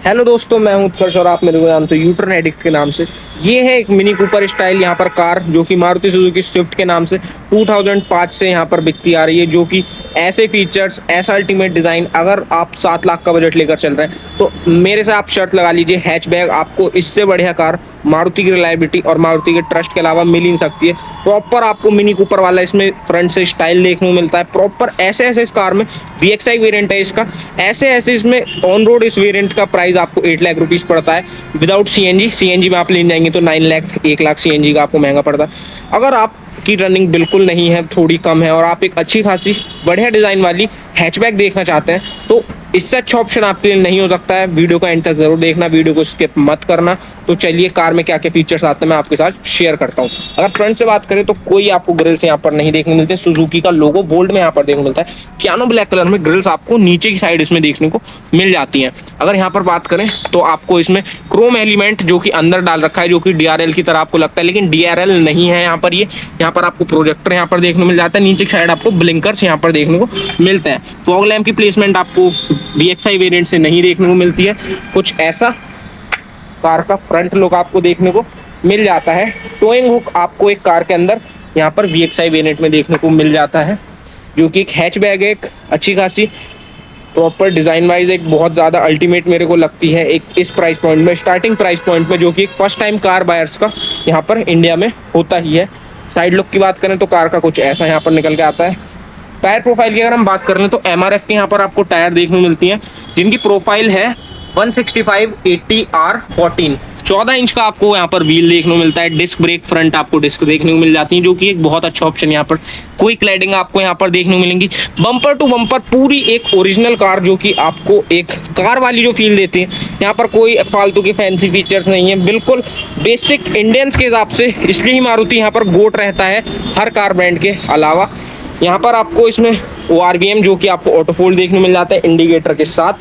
Hello दोस्तों, मैं हूं उत्कर्ष और आप मेरे को जानते हो यूटर्न एडिक्ट के नाम से। ये है एक मिनी कूपर स्टाइल यहाँ पर कार, जो कि मारुति सुजुकी स्विफ्ट के नाम से 2005 से यहाँ पर बिकती आ रही है। जो कि ऐसे फीचर्स, ऐसा अल्टीमेट डिज़ाइन, अगर आप 7 लाख का बजट लेकर चल रहे हैं तो मेरे से आप शर्त लगा लीजिए, हैचबैग आपको इससे बढ़िया कार मारुति की रिलायबिलिटी और मारुति के ट्रस्ट के अलावा मिल ही नहीं सकती है। प्रॉपर आपको मिनी कूपर वाला इसमें फ्रंट से स्टाइल देखने को मिलता है। प्रॉपर ऐसे ऐसे इस कार में VXI वेरिएंट है इसका, ऐसे ऐसे इसमें ऑन रोड इस वेरिएंट का प्राइस आपको 8 लाख रुपीस पड़ता है विदाउट सीएनजी में आप लेने जाएंगे तो 9 लाख 1 लाख सीएनजी का आपको महंगा पड़ता है। अगर आपकी रनिंग बिल्कुल नहीं है, थोड़ी कम है और आप एक अच्छी खासी बढ़िया डिज़ाइन वाली हैचबैक देखना चाहते हैं तो इससे अच्छा ऑप्शन आपके लिए नहीं हो सकता है। वीडियो को एंड तक जरूर देखना, वीडियो को स्किप मत करना। तो चलिए कार में क्या क्या फीचर्स आते हैं मैं आपके साथ शेयर करता हूँ। अगर फ्रंट से बात करें तो कोई आपको ग्रिल्स यहाँ पर नहीं देखने मिलते। सुजुकी का लोगो बोल्ड में यहाँ पर देखने मिलता है। पियानो ब्लैक कलर में ग्रिल्स आपको नीचे की साइड इसमें देखने को मिल जाती हैं। अगर यहाँ पर बात करें तो आपको इसमें क्रोम एलिमेंट जो कि अंदर डाल रखा है, जो कि DRL की तरह आपको लगता है, लेकिन DRL नहीं है यहाँ पर। ये यहाँ पर आपको प्रोजेक्टर यहाँ पर देखने को मिल जाता है। नीचे की साइड आपको ब्लिंकर्स यहाँ पर देखने को मिलते हैं। फॉग लैम्प की प्लेसमेंट आपको VXI वेरिएंट से नहीं देखने को मिलती है। कुछ ऐसा कार का फ्रंट लुक आपको देखने को मिल जाता है। टोइंग हुक आपको एक कार के अंदर यहाँ पर VXI वेरिएंट में देखने को मिल जाता है, जो कि एक हैचबैग है, एक अच्छी खासी प्रॉपर डिज़ाइन वाइज एक बहुत ज़्यादा अल्टीमेट मेरे को लगती है एक इस प्राइस पॉइंट में, स्टार्टिंग प्राइस पॉइंट में, जो कि एक फर्स्ट टाइम कार बायर्स का यहाँ पर इंडिया में होता ही है। साइड लुक की बात करें तो कार का कुछ ऐसा यहाँ पर निकल के आता है। टायर प्रोफाइल की अगर हम बात कर लें तो MRF के यहाँ पर आपको टायर देखने को मिलती हैं, जिनकी प्रोफाइल है 165/80R14। 14 इंच का आपको यहाँ पर व्हील देखने को मिलता है। डिस्क ब्रेक फ्रंट आपको डिस्क देखने को मिल जाती है, जो कि एक बहुत अच्छा ऑप्शन यहाँ पर। कोई क्लैडिंग आपको यहाँ पर देखने को मिलेंगी। बम्पर टू बम्पर पूरी एक ओरिजिनल कार, जो कि आपको एक कार वाली जो फील देती है। यहाँ पर कोई फालतू के फैंसी फीचर्स नहीं है, बिल्कुल बेसिक इंडियंस के हिसाब से। इसलिए ही मारुति यहाँ पर गोट रहता है हर कार ब्रांड के अलावा। यहाँ पर आपको इसमें ORVM जो कि आपको ऑटो फोल्ड देखने को मिल जाता है इंडिकेटर के साथ।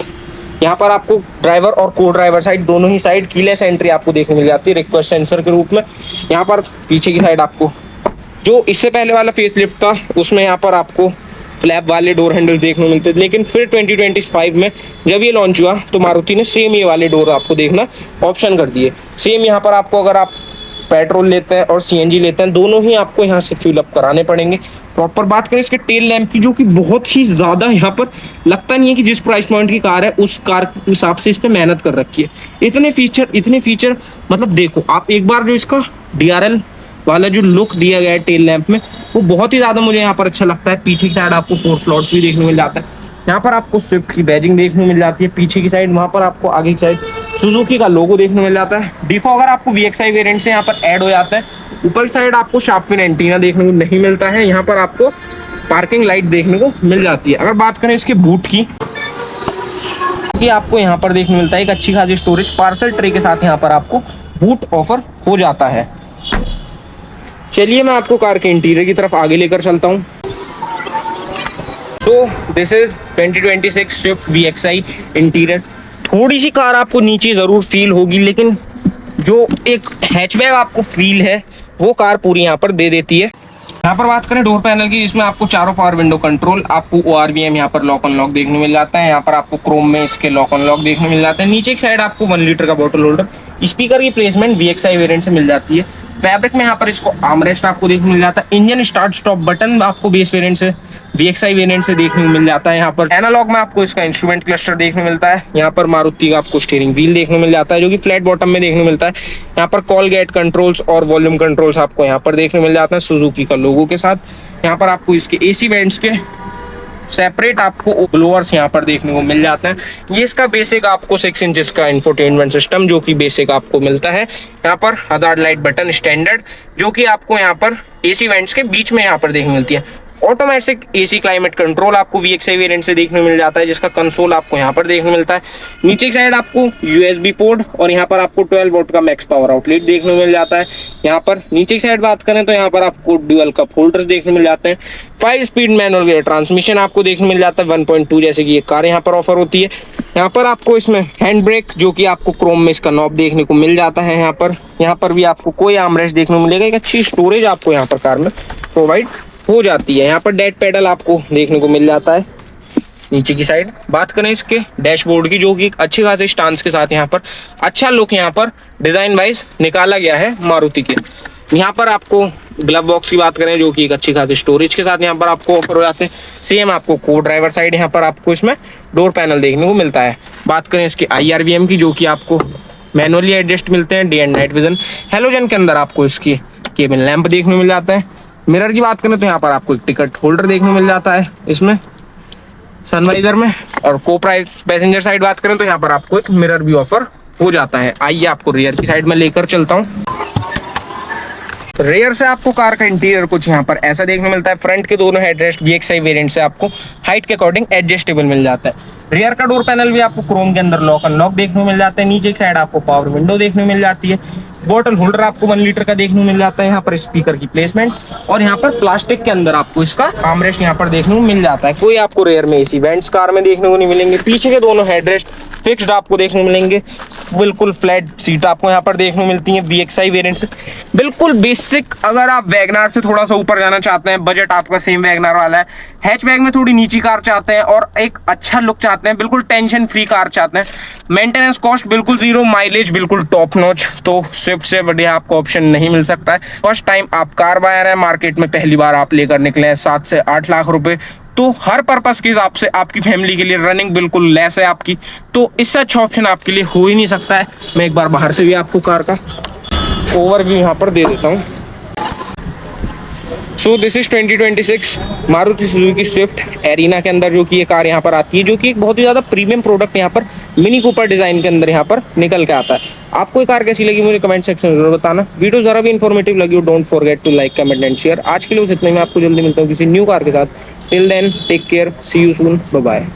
यहाँ पर आपको ड्राइवर और को ड्राइवर साइड दोनों ही साइड कीलेस एंट्री आपको देखने मिल जाती है रिक्वेस्ट सेंसर के रूप में। यहाँ पर पीछे की साइड आपको जो इससे पहले वाला फेसलिफ्ट था उसमें यहाँ पर आपको फ्लैप वाले डोर हैंडल देखने को मिलते थे, लेकिन फिर 2025 में जब ये लॉन्च हुआ तो मारुति ने सेम ये वाले डोर आपको देखना ऑप्शन कर दिए। सेम यहाँ पर आपको अगर आप पेट्रोल लेते हैं और CNG लेते हैं, दोनों ही आपको यहाँ से फ्यूल अप कराने पड़ेंगे। प्रॉपर बात करें इसके टेल लैम्प की, जो कि बहुत ही ज़्यादा यहाँ पर लगता नहीं है कि जिस प्राइस पॉइंट की कार है उस कार के हिसाब से इस पर मेहनत कर रखी है। इतने फीचर मतलब देखो आप एक बार, जो इसका DRL वाला जो लुक दिया गया है टेल लैम्प में, वो बहुत ही ज़्यादा मुझे यहाँ पर अच्छा लगता है। पीछे की साइड आपको 4 स्लॉट्स भी देखने को मिल जाता है। यहाँ पर आपको स्विफ्ट की बैजिंग देखने को मिल जाती है पीछे की साइड। वहाँ पर आपको आगे की साइड सुजुकी का लोगो देखने को मिल जाता है। डिफॉगर आपको VXI वेरिएंट से यहाँ पर ऐड हो जाता है। ऊपर की साइड आपको शार्प फिन एंटीना देखने को नहीं मिलता है। यहाँ पर आपको पार्किंग लाइट देखने को मिल जाती है। अगर बात करें इसके बूट की, ये आपको यहाँ पर देखने मिलता है एक अच्छी खासी स्टोरेज पार्सल ट्रे के साथ। यहाँ पर आपको बूट ऑफर हो जाता है। चलिए मैं आपको कार के इंटीरियर की तरफ आगे लेकर चलता हूँ। So this is 2026 Swift VXI interior. थोड़ी सी कार आपको नीचे ज़रूर फील होगी, लेकिन जो एक हैचबैक आपको फील है वो कार पूरी यहाँ पर दे देती है। यहाँ पर बात करें डोर पैनल की, जिसमें आपको चारों पावर विंडो कंट्रोल, आपको ORVM यहाँ पर लॉक अनलॉक देखने मिल जाता है। यहाँ पर आपको क्रोम में इसके लॉक अनलॉक देखने मिल जाता है। नीचे की साइड आपको 1 लीटर का बॉटल होल्डर, स्पीकर की प्लेसमेंट VXI वेरिएंट से मिल जाती है। फैब्रिक में यहाँ पर इसको आर्मरेस्ट आपको देखने मिल जाता है। इंजन स्टार्ट स्टॉप बटन आपको बेस वेरिएंट से VXI वेरिएंट से देखने को मिल जाता है। यहाँ पर एनालॉग में आपको इसका इंस्ट्रूमेंट क्लस्टर देखने मिलता है। यहाँ पर मारुति का आपको स्टीयरिंग व्हील देखने मिल जाता है, जो कि फ्लैट बॉटम में देखने मिलता है। यहाँ पर कॉल गेट कंट्रोल्स और वॉल्यूम कंट्रोल्स आपको यहाँ पर देखने मिल जाते हैं सुजुकी का लोगो के साथ। यहाँ पर आपको इसके AC वेंट्स के सेपरेट आपको ब्लोअर्स यहाँ पर देखने को मिल जाते हैं। ये इसका बेसिक आपको 6 इंचेस का इंफोटेनमेंट सिस्टम, जो कि बेसिक आपको मिलता है। यहाँ पर हजार्ड लाइट बटन स्टैंडर्ड, जो कि आपको यहाँ पर AC वेंट्स के बीच में यहाँ पर देखने मिलती है। ऑटोमेटिक AC क्लाइमेट कंट्रोल आपको VXI वेरिएंट से देखने मिल जाता है, जिसका कंसोल आपको यहाँ पर देखने मिलता है। नीचे की साइड आपको USB पोर्ट और यहाँ पर आपको 12 वोल्ट का मैक्स पावर आउटलेट देखने मिल जाता है। यहाँ पर नीचे की साइड बात करें तो यहाँ पर आपको ड्यूअल कप होल्डर्स देखने मिल जाते हैं। 5 स्पीड मैनुअल गियर ट्रांसमिशन आपको देखने मिल जाता है 1.2, जैसे कि ये कार यहाँ पर ऑफर होती है। यहाँ पर आपको इसमें हैंड ब्रेक, जो कि आपको क्रोम में इसका नॉब देखने को मिल जाता है। यहाँ पर भी आपको कोई आर्मरेस्ट देखने को मिलेगा। एक अच्छी स्टोरेज आपको यहाँ पर कार में प्रोवाइड हो जाती है। यहाँ पर डेड पेडल आपको देखने को मिल जाता है। नीचे की साइड बात करें इसके डैशबोर्ड की, जो कि एक अच्छी खासी स्टांस के साथ यहाँ पर अच्छा लुक यहाँ पर डिजाइन वाइज निकाला गया है मारुति के। यहाँ पर आपको ग्लव बॉक्स की बात करें, जो कि एक अच्छी खासी स्टोरेज के साथ यहाँ पर आपको ऑफर हो जाते हैं। सेम आपको को ड्राइवर साइड यहाँ पर आपको इसमें डोर पैनल देखने को मिलता है। बात करें इसके IRVM की, जो कि आपको मैनुअली एडजस्ट मिलते हैं। Day and night vision halogen के अंदर आपको इसकी केबिन लैंप देखने को मिल जाता है। मिरर की बात करें तो यहाँ पर आपको एक टिकट होल्डर देखने को मिल जाता है इसमें सनवाइजर में। और को पैसेंजर साइड बात करें तो यहाँ पर आपको एक मिरर भी ऑफर हो जाता है। आइए आपको रियर की साइड में लेकर चलता हूँ। रेयर से आपको कार का इंटीरियर कुछ यहाँ पर ऐसा देखने मिलता है। फ्रंट के दोनों हेडरेस्ट VXI वेरिएंट से आपको हाइट के अकॉर्डिंग एडजस्टेबल मिल जाता है। रियर का डोर पैनल भी आपको क्रोम के अंदर लॉक अनलॉक देखने को मिल जाता है। नीचे की साइड आपको पावर विंडो देखने को मिल जाती है। बॉटल होल्डर आपको 1 लीटर का देखने को मिल जाता है। यहाँ पर स्पीकर की प्लेसमेंट और यहाँ पर प्लास्टिक के अंदर आपको इसका आर्मरेस्ट यहाँ पर देखने को मिल जाता है। कोई आपको रेयर में एसी वेंट्स कार में देखने को नहीं मिलेंगे। पीछे के दोनों हेडरेस्ट फिक्स्ड आपको देखने को मिलेंगे। बिल्कुल फ्लैट सीट आपको यहाँ पर देखने को मिलती है VXI वेरिएंट से। बिल्कुल बेसिक, अगर आप वैगनार से थोड़ा सा ऊपर जाना चाहते हैं, बजट आपका सेम वैगनार वाला है, हैचबैक में थोड़ी नीची कार चाहते हैं और एक अच्छा लुक चाहते हैं, बिल्कुल टेंशन फ्री कार चाहते हैं, मेंटेनेंस कॉस्ट बिल्कुल जीरो, माइलेज बिल्कुल टॉप नॉच, तो स्विफ्ट से बढ़िया आपको ऑप्शन नहीं मिल सकता है। फर्स्ट टाइम आप कार बायर है, मार्केट में पहली बार आप लेकर निकले हैं 7 से 8 लाख रुपए, तो हर पर्पस के हिसाब से आपकी फैमिली के लिए रनिंग बिल्कुल लेस है आपकी, तो इससे अच्छा ऑप्शन आपके लिए हो ही नहीं सकता है। मैं एक बार बाहर से भी आपको कार का ओवरव्यू यहाँ पर दे देता हूँ। So this is 2026 Maruti Suzuki Swift arena के अंदर जो कि ये कार यहाँ पर आती है, जो कि एक बहुत ही ज़्यादा प्रीमियम प्रोडक्ट यहाँ पर मिनी कूपर डिज़ाइन के अंदर यहाँ पर निकल के आता है। आपको ये कार कैसी लगी मुझे कमेंट सेक्शन में जरूर बताना। वीडियो ज़रा भी इन्फॉर्मेटिव लगी हो don't forget to like comment and share. आज के लिए बस इतना ही, मैं आपको जल्दी मिलता हूँ किसी न्यू कार के साथ। Till then take care, see you soon, bye bye.